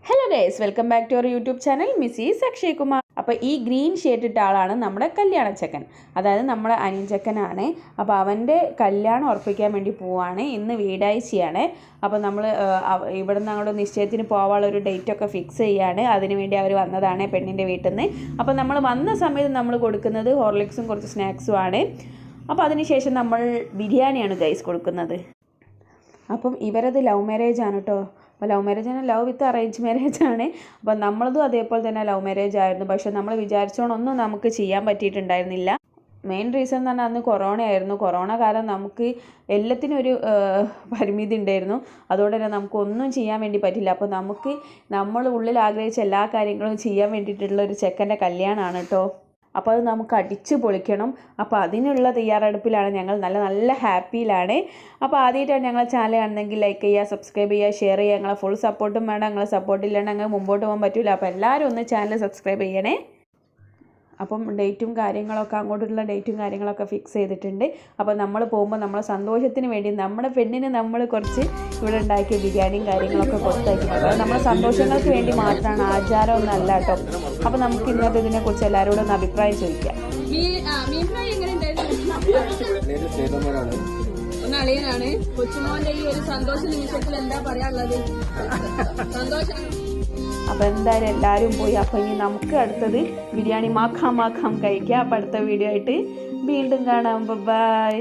Hello guys, welcome back to our YouTube channel Mrs Akshay Kumar. അപ്പോൾ ഈ green shirt ഇട്ട ആളാണ് നമ്മുടെ കല്യാണച്ചക്കൻ, അതായത് നമ്മുടെ അനിയൻചക്കനാണ്. അപ്പോൾ അവൻ്റെ കല്യാണം ഉറപ്പിക്കാൻ വേണ്ടി പോവാണ്. ഇന്ന് വീടാഴ്ചയാണ്. അപ്പോൾ നമ്മൾ ഇവിടെ നിന്ന് അങ്ങോട്ട് നിശ്ചയത്തിന് പോകാനുള്ള ഒരു ഡേറ്റൊക്കെ ഫിക്സ് ചെയ്യാണ്. അതിനുവേണ്ടി അവർ വന്നതാണ് പെണ്ണിൻ്റെ വീട്ടിൽ നിന്ന്. അപ്പോൾ നമ്മൾ വന്ന സമയത്ത് നമ്മൾ കൊടുക്കുന്നത് ഹോർലിക്സും കുറച്ച് സ്നാക്സും ആണ്. അപ്പോൾ അതിനുശേഷം നമ്മൾ ബിരിയാണിയാണ് ഗൈസ് കൊടുക്കുന്നത്. അപ്പം ഇവരത് ലവ് മാരേജ് ആണ് കേട്ടോ. അപ്പോൾ ലവ് മാരേജ് ആണ്, ലവ് വിത്ത് അറേഞ്ച് മാരേജ് ആണ്. അപ്പം നമ്മളതും അതേപോലെ തന്നെ ലവ് മാരേജ് ആയിരുന്നു. പക്ഷെ നമ്മൾ വിചാരിച്ചോണൊന്നും നമുക്ക് ചെയ്യാൻ പറ്റിയിട്ടുണ്ടായിരുന്നില്ല. മെയിൻ റീസൺ എന്ന് പറഞ്ഞാൽ അന്ന് കൊറോണ ആയിരുന്നു. കൊറോണ കാരണം നമുക്ക് എല്ലാത്തിനും ഒരു പരിമിതി ഉണ്ടായിരുന്നു. അതുകൊണ്ട് തന്നെ നമുക്കൊന്നും ചെയ്യാൻ വേണ്ടി പറ്റില്ല. അപ്പോൾ നമ്മൾ ഉള്ളിൽ ആഗ്രഹിച്ച എല്ലാ കാര്യങ്ങളും ചെയ്യാൻ വേണ്ടിയിട്ടുള്ള ഒരു ചെക്കൻ്റെ കല്യാണമാണ് കേട്ടോ. അപ്പോൾ അത് നമുക്ക് അടിച്ച് പൊളിക്കണം. അപ്പോൾ അതിനുള്ള തയ്യാറെടുപ്പിലാണ് ഞങ്ങൾ. നല്ല ഹാപ്പിയിലാണ്. അപ്പോൾ ആദ്യമായിട്ടാണ് ഞങ്ങളെ ചാനൽ കാണുന്നെങ്കിൽ ലൈക്ക് ചെയ്യുക, സബ്സ്ക്രൈബ് ചെയ്യുക, ഷെയർ ചെയ്യുക. ഞങ്ങളെ ഫുൾ സപ്പോർട്ടും വേണം. ഞങ്ങളെ സപ്പോർട്ടില്ലാണ്ട് ഞങ്ങൾ മുമ്പോട്ട് പോകാൻ പറ്റില്ല. അപ്പോൾ എല്ലാവരും ഒന്ന് ചാനൽ സബ്സ്ക്രൈബ് ചെയ്യണേ. അപ്പം ഡേറ്റും കാര്യങ്ങളൊക്കെ അങ്ങോട്ടുള്ള ഡേറ്റും കാര്യങ്ങളൊക്കെ ഫിക്സ് ചെയ്തിട്ടുണ്ട്. അപ്പോൾ നമ്മൾ പോകുമ്പോൾ നമ്മളെ സന്തോഷത്തിന് വേണ്ടി നമ്മുടെ പെണ്ണിന് നമ്മൾ കുറച്ച് ഇവിടെ ഉണ്ടാക്കിയ ബിരിയാണിയും കാര്യങ്ങളൊക്കെ കൊടുത്തയക്കുന്നത് അത് നമ്മുടെ സന്തോഷങ്ങൾക്ക് വേണ്ടി മാത്രമാണ്, ആചാരമൊന്നും അല്ല കേട്ടോ. അപ്പോൾ നമുക്ക് ഇന്നത്തെ ഇതിനെക്കുറിച്ച് എല്ലാവരോടും ഒന്ന് അഭിപ്രായം ചോദിക്കാം. അളിയനാണ് കൊച്ചുമോന്റെ ഈ ഒരു സന്തോഷ നിമിഷത്തിൽ എന്താ പറയാനുള്ളത്? സന്തോഷം. അപ്പോൾ എന്തായാലും എല്ലാവരും പോയി. അപ്പോൾ ഇനി നമുക്ക് അടുത്തത് ബിരിയാണി മാക്കാം കഴിക്കാം. അപ്പോൾ അടുത്ത വീഡിയോ ആയിട്ട് വീണ്ടും കാണാം. ബൈ.